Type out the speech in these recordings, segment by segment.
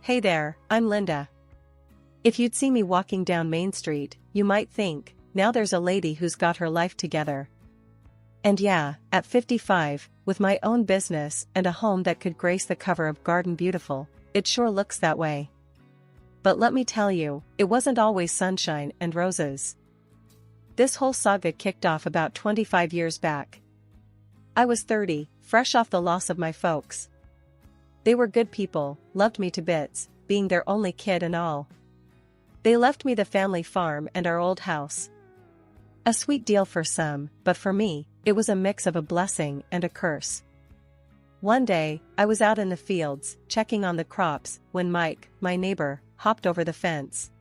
Hey there, I'm Linda. If you'd see me walking down Main Street, you might think, now there's a lady who's got her life together. And yeah, at 55, with my own business and a home that could grace the cover of Garden Beautiful, it sure looks that way. But let me tell you, it wasn't always sunshine and roses. This whole saga kicked off about 25 years back. I was 30, fresh off the loss of my folks. They were good people, loved me to bits, being their only kid and all. They left me the family farm and our old house. A sweet deal for some, but for me, it was a mix of a blessing and a curse. One day, I was out in the fields, checking on the crops, when Mike, my neighbor, hopped over the fence.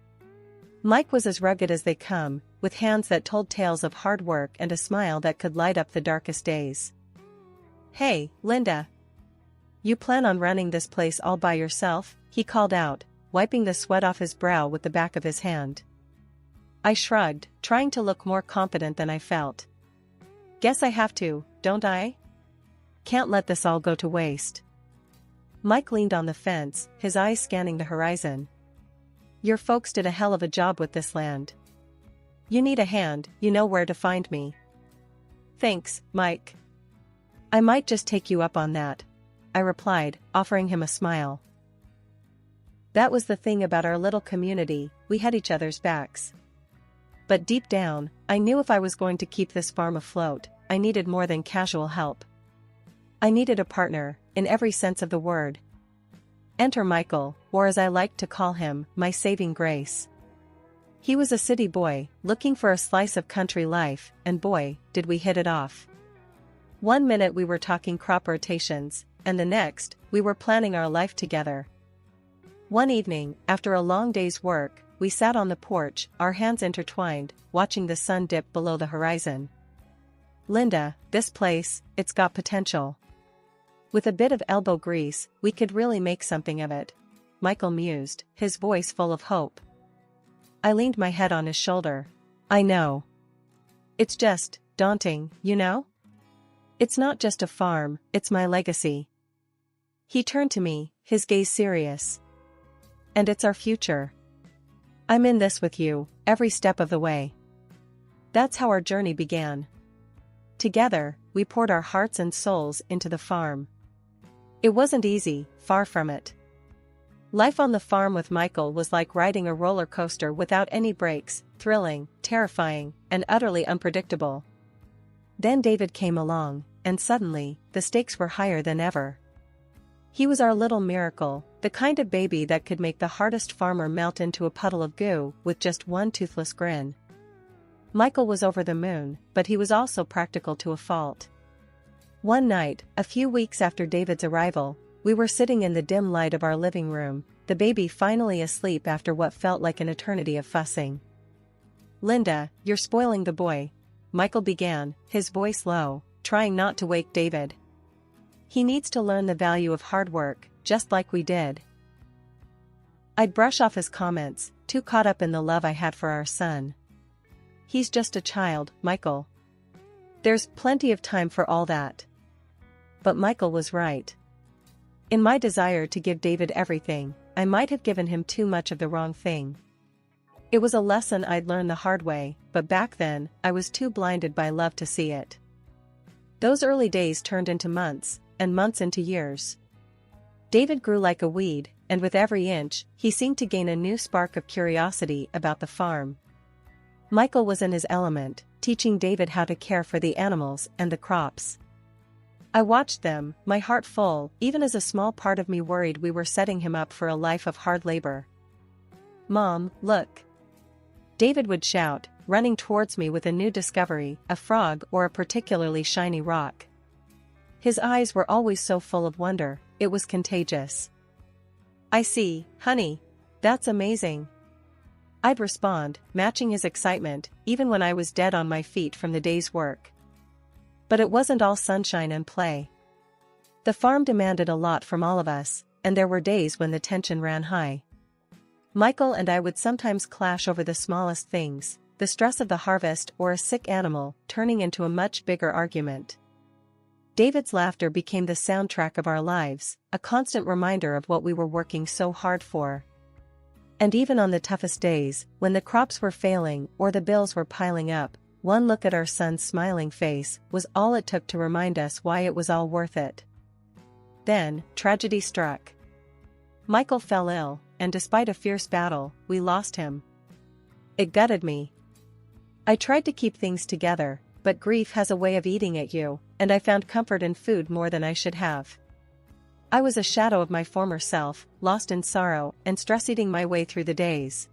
Mike was as rugged as they come, with hands that told tales of hard work and a smile that could light up the darkest days. "Hey, Linda. You plan on running this place all by yourself?" he called out, wiping the sweat off his brow with the back of his hand. I shrugged, trying to look more confident than I felt. "Guess I have to, don't I? Can't let this all go to waste." Mike leaned on the fence, his eyes scanning the horizon. "Your folks did a hell of a job with this land. You need a hand, you know where to find me." "Thanks, Mike. I might just take you up on that," I replied, offering him a smile. That was the thing about our little community, we had each other's backs. But deep down, I knew if I was going to keep this farm afloat, I needed more than casual help. I needed a partner, in every sense of the word. Enter Michael, or as I liked to call him, my saving grace. He was a city boy, looking for a slice of country life, and boy, did we hit it off. One minute we were talking crop rotations, and the next, we were planning our life together. One evening, after a long day's work, we sat on the porch, our hands intertwined, watching the sun dip below the horizon. "Linda, this place, it's got potential. With a bit of elbow grease, we could really make something of it," Michael mused, his voice full of hope. I leaned my head on his shoulder. "I know. It's just daunting, you know? It's not just a farm, it's my legacy." He turned to me, his gaze serious. "And it's our future. I'm in this with you, every step of the way." That's how our journey began. Together, we poured our hearts and souls into the farm. It wasn't easy, far from it. Life on the farm with Michael was like riding a roller coaster without any brakes, thrilling, terrifying, and utterly unpredictable. Then David came along, and suddenly, the stakes were higher than ever. He was our little miracle, the kind of baby that could make the hardest farmer melt into a puddle of goo with just one toothless grin. Michael was over the moon, but he was also practical to a fault. One night, a few weeks after David's arrival, we were sitting in the dim light of our living room, the baby finally asleep after what felt like an eternity of fussing. "Linda, you're spoiling the boy," Michael began, his voice low, trying not to wake David. "He needs to learn the value of hard work, just like we did." I'd brush off his comments, too caught up in the love I had for our son. "He's just a child, Michael. There's plenty of time for all that." But Michael was right. In my desire to give David everything, I might have given him too much of the wrong thing. It was a lesson I'd learned the hard way, but back then, I was too blinded by love to see it. Those early days turned into months, and months into years. David grew like a weed, and with every inch, he seemed to gain a new spark of curiosity about the farm. Michael was in his element, teaching David how to care for the animals and the crops. I watched them, my heart full, even as a small part of me worried we were setting him up for a life of hard labor. "Mom, look!" David would shout, running towards me with a new discovery, a frog or a particularly shiny rock. His eyes were always so full of wonder, it was contagious. "I see, honey. That's amazing." I'd respond, matching his excitement, even when I was dead on my feet from the day's work. But it wasn't all sunshine and play. The farm demanded a lot from all of us, and there were days when the tension ran high. Michael and I would sometimes clash over the smallest things, the stress of the harvest or a sick animal turning into a much bigger argument. David's laughter became the soundtrack of our lives, a constant reminder of what we were working so hard for. And even on the toughest days, when the crops were failing or the bills were piling up, one look at our son's smiling face was all it took to remind us why it was all worth it. Then, tragedy struck. Michael fell ill, and despite a fierce battle, we lost him. It gutted me. I tried to keep things together, but grief has a way of eating at you, and I found comfort in food more than I should have. I was a shadow of my former self, lost in sorrow and stress-eating my way through the days.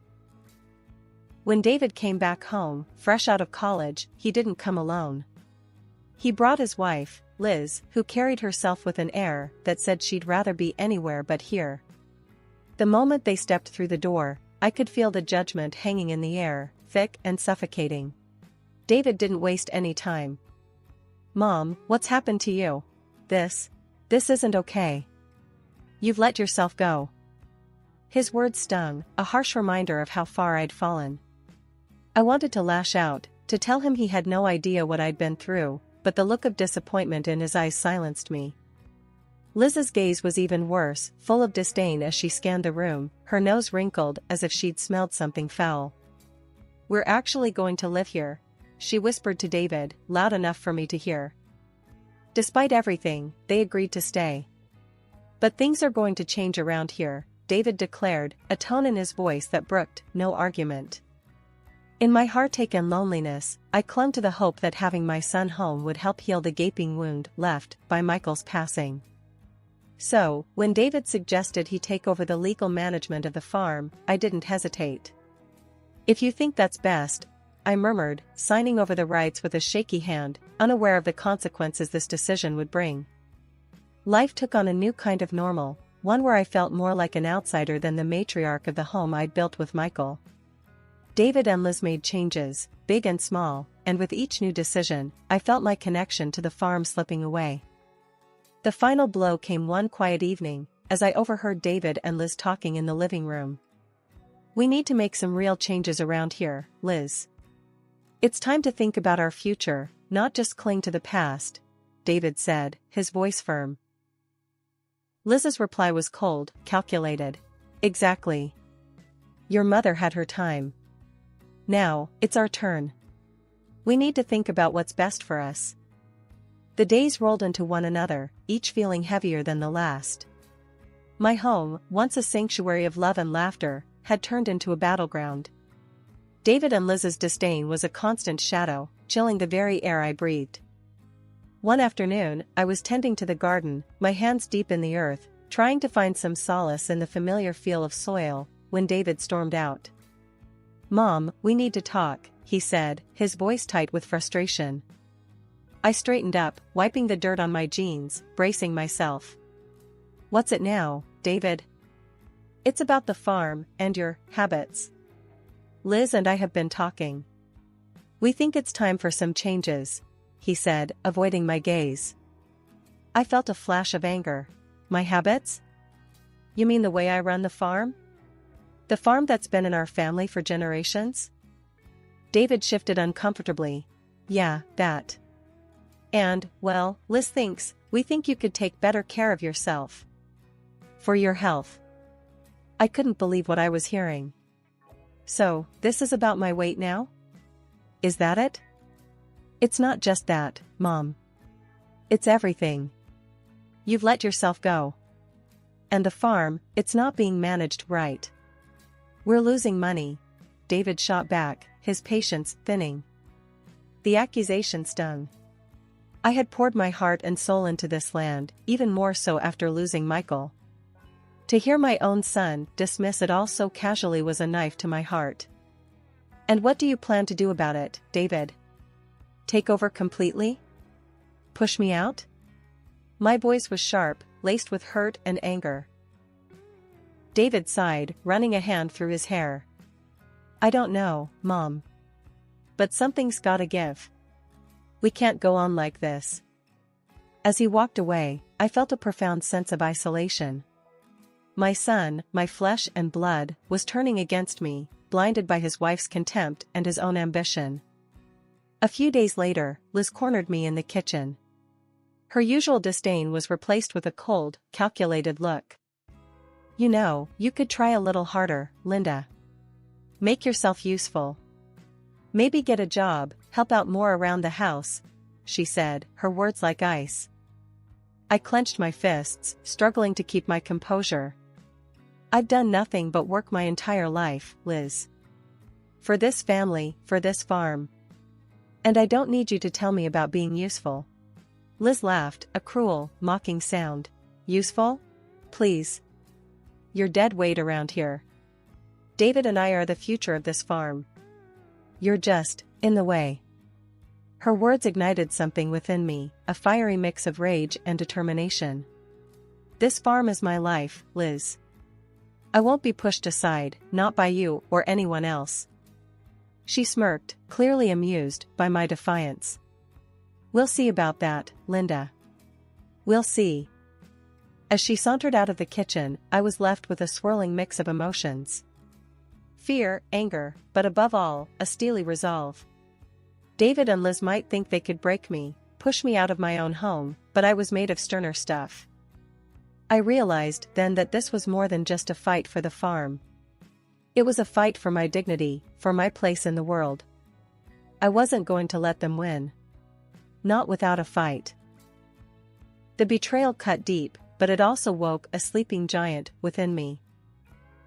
When David came back home, fresh out of college, he didn't come alone. He brought his wife, Liz, who carried herself with an air that said she'd rather be anywhere but here. The moment they stepped through the door, I could feel the judgment hanging in the air, thick and suffocating. David didn't waste any time. "Mom, what's happened to you? This isn't okay. You've let yourself go." His words stung, a harsh reminder of how far I'd fallen. I wanted to lash out, to tell him he had no idea what I'd been through, but the look of disappointment in his eyes silenced me. Liz's gaze was even worse, full of disdain as she scanned the room, her nose wrinkled as if she'd smelled something foul. "We're actually going to live here," she whispered to David, loud enough for me to hear. Despite everything, they agreed to stay. "But things are going to change around here," David declared, a tone in his voice that brooked no argument. In my heartache and loneliness, I clung to the hope that having my son home would help heal the gaping wound left by Michael's passing. So, when David suggested he take over the legal management of the farm, I didn't hesitate. "If you think that's best," I murmured, signing over the rights with a shaky hand, unaware of the consequences this decision would bring. Life took on a new kind of normal, one where I felt more like an outsider than the matriarch of the home I'd built with Michael. David and Liz made changes, big and small, and with each new decision, I felt my connection to the farm slipping away. The final blow came one quiet evening, as I overheard David and Liz talking in the living room. "We need to make some real changes around here, Liz. It's time to think about our future, not just cling to the past," David said, his voice firm. Liz's reply was cold, calculated. "Exactly. Your mother had her time. Now, it's our turn. We need to think about what's best for us." The days rolled into one another, each feeling heavier than the last. My home, once a sanctuary of love and laughter, had turned into a battleground. David and Liz's disdain was a constant shadow, chilling the very air I breathed. One afternoon, I was tending to the garden, my hands deep in the earth, trying to find some solace in the familiar feel of soil, when David stormed out. "Mom, we need to talk," he said, his voice tight with frustration. I straightened up, wiping the dirt on my jeans, bracing myself. "What's it now, David?" "It's about the farm, and your habits. Liz and I have been talking. We think it's time for some changes," he said, avoiding my gaze. I felt a flash of anger. "My habits? You mean the way I run the farm? The farm that's been in our family for generations?" David shifted uncomfortably. "Yeah, that. And, well, Liz thinks, we think you could take better care of yourself. For your health." I couldn't believe what I was hearing. "So, this is about my weight now? Is that it?" "It's not just that, Mom. It's everything. You've let yourself go. And the farm, it's not being managed right. We're losing money," David shot back, his patience thinning. The accusation stung. I had poured my heart and soul into this land, even more so after losing Michael. To hear my own son dismiss it all so casually was a knife to my heart. "And what do you plan to do about it, David? Take over completely? Push me out?" My voice was sharp, laced with hurt and anger. David sighed, running a hand through his hair. "I don't know, Mom. But something's gotta give. We can't go on like this." As he walked away, I felt a profound sense of isolation. My son, my flesh and blood, was turning against me, blinded by his wife's contempt and his own ambition. A few days later, Liz cornered me in the kitchen. Her usual disdain was replaced with a cold, calculated look. You know, you could try a little harder, Linda. Make yourself useful. Maybe get a job, help out more around the house, she said, her words like ice. I clenched my fists, struggling to keep my composure. I've done nothing but work my entire life, Liz. For this family, for this farm. And I don't need you to tell me about being useful. Liz laughed, a cruel, mocking sound. Useful? Please. You're dead weight around here. David and I are the future of this farm. You're just in the way. Her words ignited something within me, a fiery mix of rage and determination. This farm is my life, Liz. I won't be pushed aside, not by you or anyone else. She smirked, clearly amused by my defiance. We'll see about that, Linda. We'll see. As she sauntered out of the kitchen, I was left with a swirling mix of emotions. Fear, anger, but above all, a steely resolve. David and Liz might think they could break me, push me out of my own home, but I was made of sterner stuff. I realized then that this was more than just a fight for the farm. It was a fight for my dignity, for my place in the world. I wasn't going to let them win. Not without a fight. The betrayal cut deep, but it also woke a sleeping giant within me.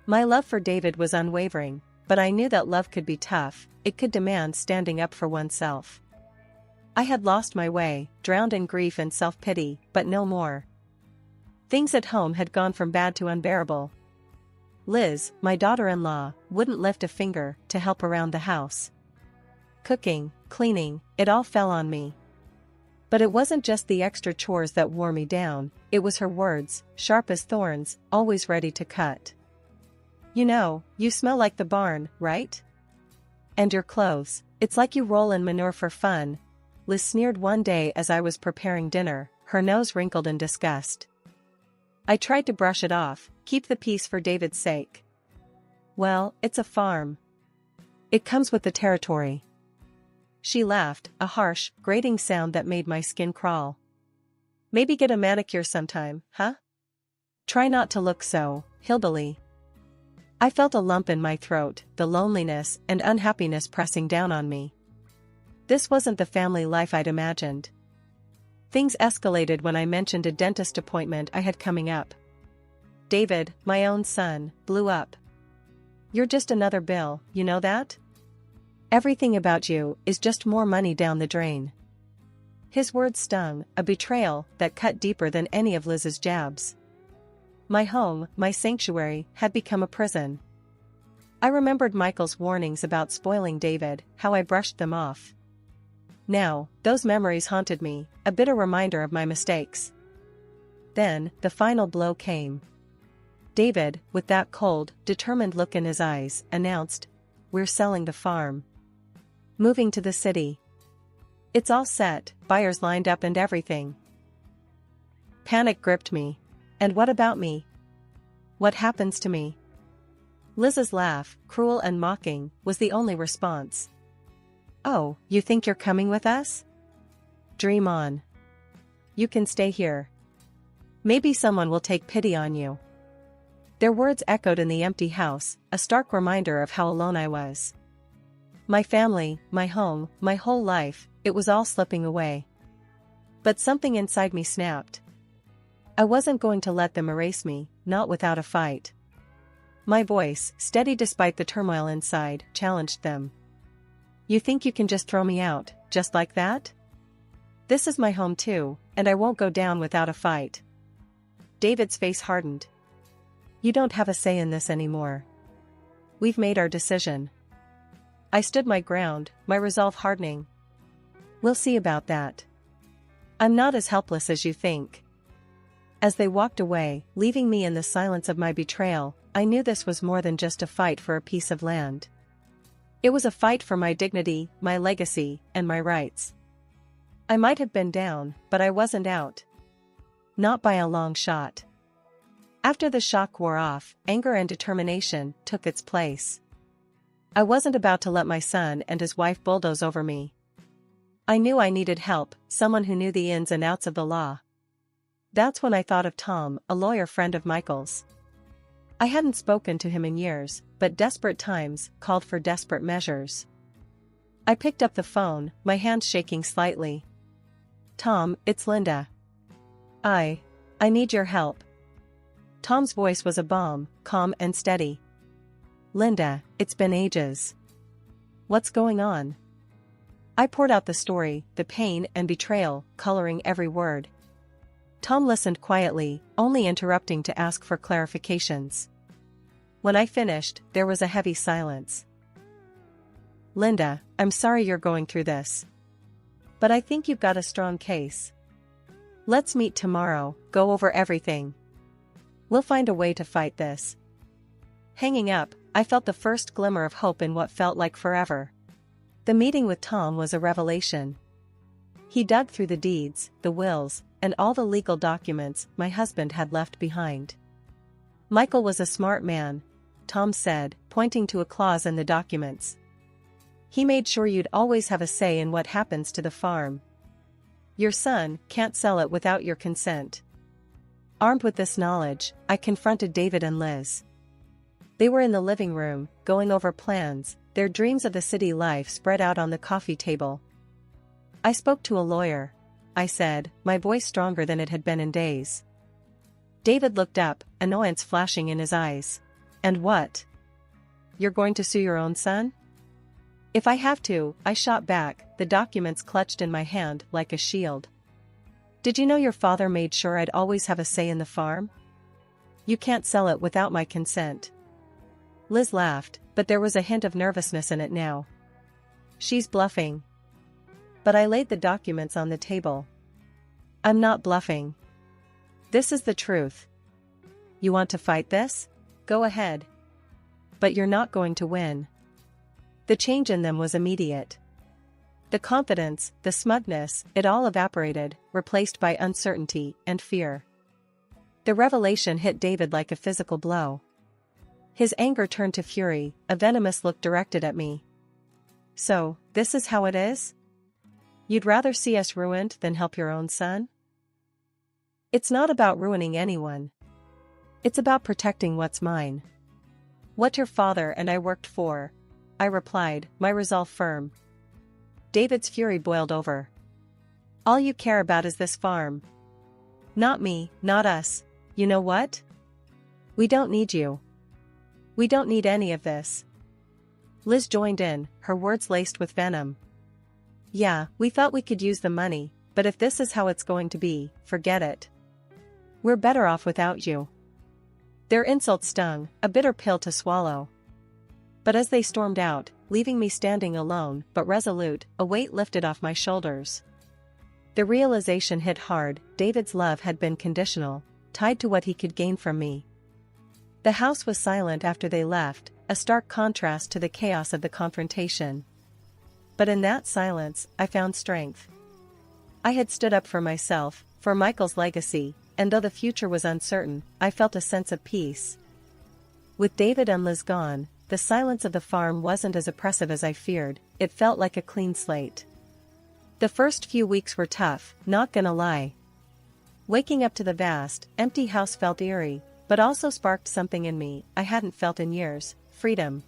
My love for David was unwavering, but I knew that love could be tough, it could demand standing up for oneself. I had lost my way, drowned in grief and self-pity, but no more. Things at home had gone from bad to unbearable. Liz, my daughter-in-law, wouldn't lift a finger to help around the house. Cooking, cleaning, it all fell on me. But it wasn't just the extra chores that wore me down, it was her words, sharp as thorns, always ready to cut. You know, you smell like the barn, right? And your clothes, it's like you roll in manure for fun, Liz sneered one day as I was preparing dinner, her nose wrinkled in disgust. I tried to brush it off, keep the peace for David's sake. Well, it's a farm. It comes with the territory. She laughed, a harsh, grating sound that made my skin crawl. Maybe get a manicure sometime, huh? Try not to look so hillbilly. I felt a lump in my throat, the loneliness and unhappiness pressing down on me. This wasn't the family life I'd imagined. Things escalated when I mentioned a dentist appointment I had coming up. David, my own son, blew up. You're just another bill, you know that? Everything about you is just more money down the drain. His words stung, a betrayal that cut deeper than any of Liz's jabs. My home, my sanctuary, had become a prison. I remembered Michael's warnings about spoiling David, how I brushed them off. Now, those memories haunted me, a bitter reminder of my mistakes. Then, the final blow came. David, with that cold, determined look in his eyes, announced, "We're selling the farm. Moving to the city. It's all set, buyers lined up and everything." Panic gripped me. And what about me? What happens to me? Liz's laugh, cruel and mocking, was the only response. Oh, you think you're coming with us? Dream on. You can stay here. Maybe someone will take pity on you. Their words echoed in the empty house, a stark reminder of how alone I was. My family, my home, my whole life, it was all slipping away. But something inside me snapped. I wasn't going to let them erase me, not without a fight. My voice, steady despite the turmoil inside, challenged them. You think you can just throw me out, just like that? This is my home too, and I won't go down without a fight. David's face hardened. You don't have a say in this anymore. We've made our decision. I stood my ground, my resolve hardening. We'll see about that. I'm not as helpless as you think. As they walked away, leaving me in the silence of my betrayal, I knew this was more than just a fight for a piece of land. It was a fight for my dignity, my legacy, and my rights. I might have been down, but I wasn't out. Not by a long shot. After the shock wore off, anger and determination took its place. I wasn't about to let my son and his wife bulldoze over me. I knew I needed help, someone who knew the ins and outs of the law. That's when I thought of Tom, a lawyer friend of Michael's. I hadn't spoken to him in years, but desperate times called for desperate measures. I picked up the phone, my hand shaking slightly. "Tom, it's Linda. I need your help." Tom's voice was a balm, calm and steady. "Linda, it's been ages. What's going on?" I poured out the story, the pain and betrayal, coloring every word. Tom listened quietly, only interrupting to ask for clarifications. When I finished, there was a heavy silence. "Linda, I'm sorry you're going through this. But I think you've got a strong case. Let's meet tomorrow, go over everything. We'll find a way to fight this." Hanging up, I felt the first glimmer of hope in what felt like forever. The meeting with Tom was a revelation. He dug through the deeds, the wills, and all the legal documents my husband had left behind. "Michael was a smart man," Tom said, pointing to a clause in the documents. "He made sure you'd always have a say in what happens to the farm. Your son can't sell it without your consent." Armed with this knowledge, I confronted David and Liz. They were in the living room, going over plans, their dreams of the city life spread out on the coffee table. "I spoke to a lawyer," I said, my voice stronger than it had been in days. David looked up, annoyance flashing in his eyes. "And what? You're going to sue your own son?" "If I have to," I shot back, the documents clutched in my hand like a shield. "Did you know your father made sure I'd always have a say in the farm? You can't sell it without my consent." Liz laughed, but there was a hint of nervousness in it now. "She's bluffing." But I laid the documents on the table. "I'm not bluffing. This is the truth. You want to fight this? Go ahead. But you're not going to win." The change in them was immediate. The confidence, the smugness, it all evaporated, replaced by uncertainty and fear. The revelation hit David like a physical blow. His anger turned to fury, a venomous look directed at me. "So, this is how it is? You'd rather see us ruined than help your own son?" "It's not about ruining anyone. It's about protecting what's mine. What your father and I worked for," I replied, my resolve firm. David's fury boiled over. "All you care about is this farm. Not me, not us. You know what? We don't need you. We don't need any of this." Liz joined in, her words laced with venom. "Yeah, we thought we could use the money, but if this is how it's going to be, forget it. We're better off without you." Their insults stung, a bitter pill to swallow. But as they stormed out, leaving me standing alone but resolute, a weight lifted off my shoulders. The realization hit hard, David's love had been conditional, tied to what he could gain from me. The house was silent after they left, a stark contrast to the chaos of the confrontation. But in that silence, I found strength. I had stood up for myself, for Michael's legacy, and though the future was uncertain, I felt a sense of peace. With David and Liz gone, the silence of the farm wasn't as oppressive as I feared, it felt like a clean slate. The first few weeks were tough, not gonna lie. Waking up to the vast, empty house felt eerie, but also sparked something in me I hadn't felt in years: freedom.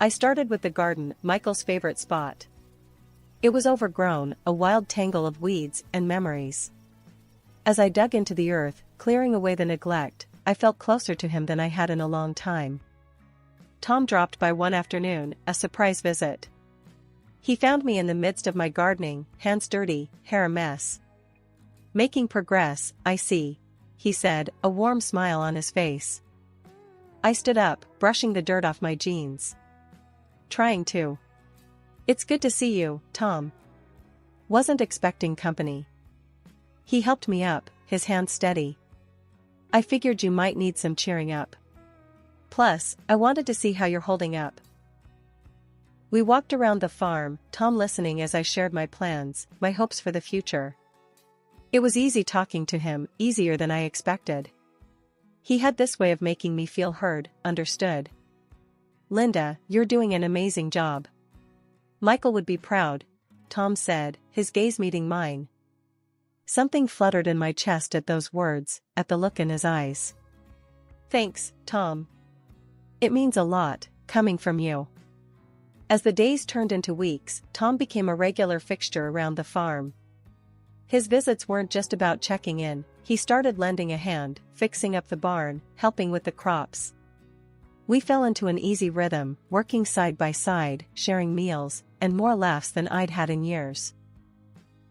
I started with the garden, Michael's favorite spot. It was overgrown, a wild tangle of weeds and memories. As I dug into the earth, clearing away the neglect, I felt closer to him than I had in a long time. Tom dropped by one afternoon, a surprise visit. He found me in the midst of my gardening, hands dirty, hair a mess. "Making progress, I see," he said, a warm smile on his face. I stood up, brushing the dirt off my jeans. "Trying to. It's good to see you, Tom. Wasn't expecting company." He helped me up, his hand steady. "I figured you might need some cheering up. Plus, I wanted to see how you're holding up." We walked around the farm, Tom listening as I shared my plans, my hopes for the future. It was easy talking to him, easier than I expected. He had this way of making me feel heard, understood. "Linda, you're doing an amazing job. Michael would be proud. Tom said, his gaze meeting mine. Something fluttered in my chest at those words, at the look in his eyes. Thanks, Tom. It means a lot, coming from you. As the days turned into weeks, Tom became a regular fixture around the farm. His visits weren't just about checking in, he started lending a hand, fixing up the barn, helping with the crops. We fell into an easy rhythm, working side by side, sharing meals, and more laughs than I'd had in years.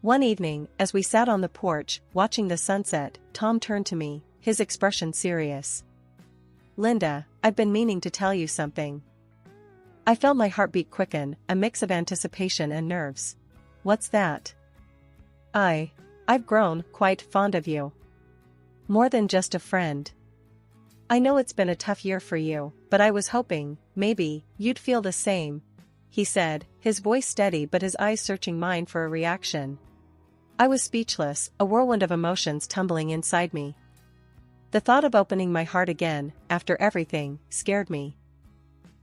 One evening, as we sat on the porch, watching the sunset, Tom turned to me, his expression serious. Linda, I've been meaning to tell you something. I felt my heartbeat quicken, a mix of anticipation and nerves. What's that? I've grown quite fond of you. More than just a friend. I know it's been a tough year for you, but I was hoping, maybe, you'd feel the same, he said, his voice steady but his eyes searching mine for a reaction. I was speechless, a whirlwind of emotions tumbling inside me. The thought of opening my heart again, after everything, scared me.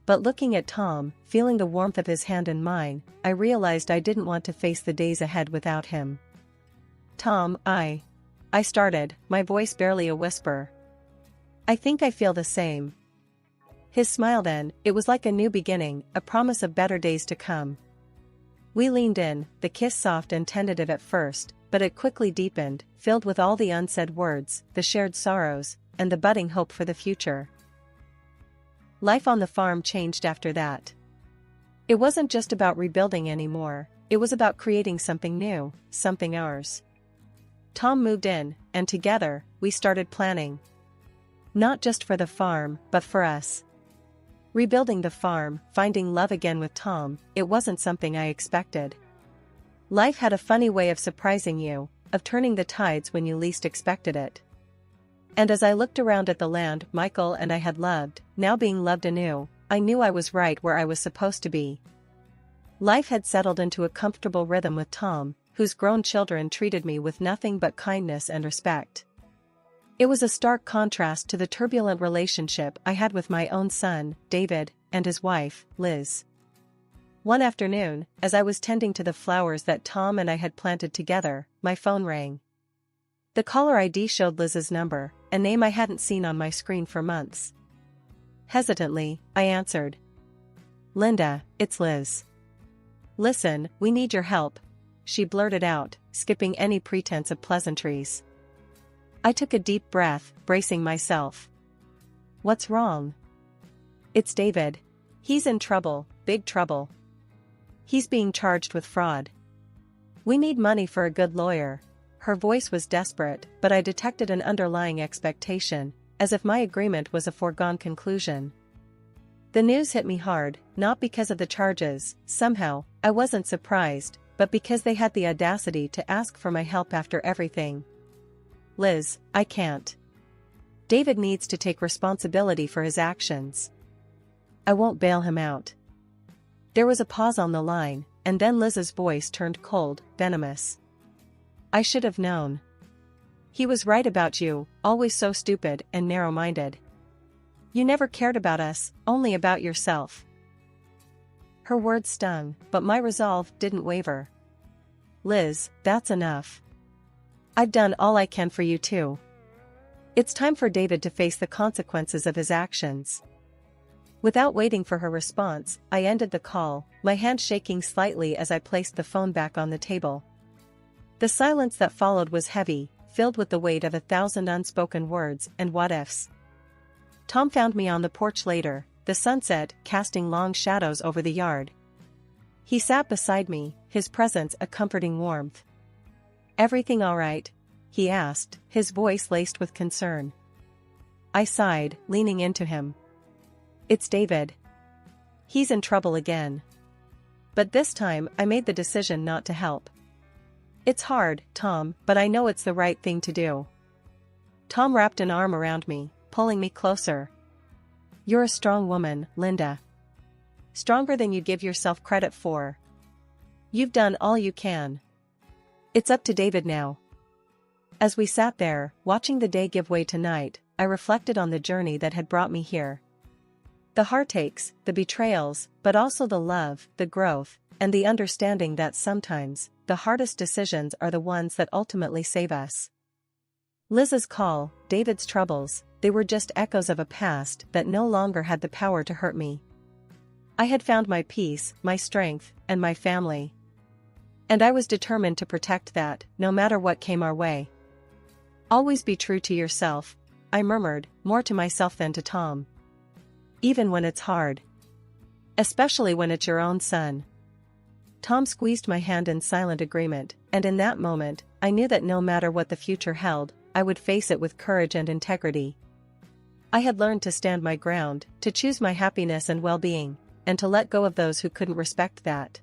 But looking at Tom, feeling the warmth of his hand in mine, I realized I didn't want to face the days ahead without him. Tom, I started, my voice barely a whisper. I think I feel the same. His smile then, it was like a new beginning, a promise of better days to come. We leaned in, the kiss soft and tentative at first, but it quickly deepened, filled with all the unsaid words, the shared sorrows, and the budding hope for the future. Life on the farm changed after that. It wasn't just about rebuilding anymore, it was about creating something new, something ours. Tom moved in, and together, we started planning. Not just for the farm, but for us. Rebuilding the farm, finding love again with Tom, it wasn't something I expected. Life had a funny way of surprising you, of turning the tides when you least expected it. And as I looked around at the land Michael and I had loved, now being loved anew, I knew I was right where I was supposed to be. Life had settled into a comfortable rhythm with Tom, whose grown children treated me with nothing but kindness and respect. It was a stark contrast to the turbulent relationship I had with my own son, David, and his wife, Liz. One afternoon, as I was tending to the flowers that Tom and I had planted together, my phone rang. The caller ID showed Liz's number, a name I hadn't seen on my screen for months. Hesitantly, I answered. Linda, it's Liz. Listen, we need your help, she blurted out, skipping any pretense of pleasantries. I took a deep breath, bracing myself. What's wrong? It's David. He's in trouble, big trouble. He's being charged with fraud. We need money for a good lawyer. Her voice was desperate, but I detected an underlying expectation, as if my agreement was a foregone conclusion. The news hit me hard, not because of the charges, somehow, I wasn't surprised, but because they had the audacity to ask for my help after everything. Liz, I can't. David needs to take responsibility for his actions. I won't bail him out. There was a pause on the line, and then Liz's voice turned cold, venomous. I should have known. He was right about you, always so stupid and narrow-minded. You never cared about us, only about yourself. Her words stung, but my resolve didn't waver. Liz, that's enough. I've done all I can for you too. It's time for David to face the consequences of his actions. Without waiting for her response, I ended the call, my hand shaking slightly as I placed the phone back on the table. The silence that followed was heavy, filled with the weight of 1,000 unspoken words and what-ifs. Tom found me on the porch later, the sunset casting long shadows over the yard. He sat beside me, his presence a comforting warmth. Everything all right? He asked, his voice laced with concern. I sighed, leaning into him. It's David. He's in trouble again. But this time I made the decision not to help. It's hard, Tom, but I know it's the right thing to do. Tom wrapped an arm around me, pulling me closer. You're a strong woman, Linda. Stronger than you give yourself credit for. You've done all you can. It's up to David now. As we sat there, watching the day give way to night, I reflected on the journey that had brought me here. The heartaches, the betrayals, but also the love, the growth, and the understanding that sometimes, the hardest decisions are the ones that ultimately save us. Liz's call, David's troubles, they were just echoes of a past that no longer had the power to hurt me. I had found my peace, my strength, and my family. And I was determined to protect that, no matter what came our way. Always be true to yourself, I murmured, more to myself than to Tom. Even when it's hard. Especially when it's your own son. Tom squeezed my hand in silent agreement, and in that moment, I knew that no matter what the future held, I would face it with courage and integrity. I had learned to stand my ground, to choose my happiness and well-being, and to let go of those who couldn't respect that.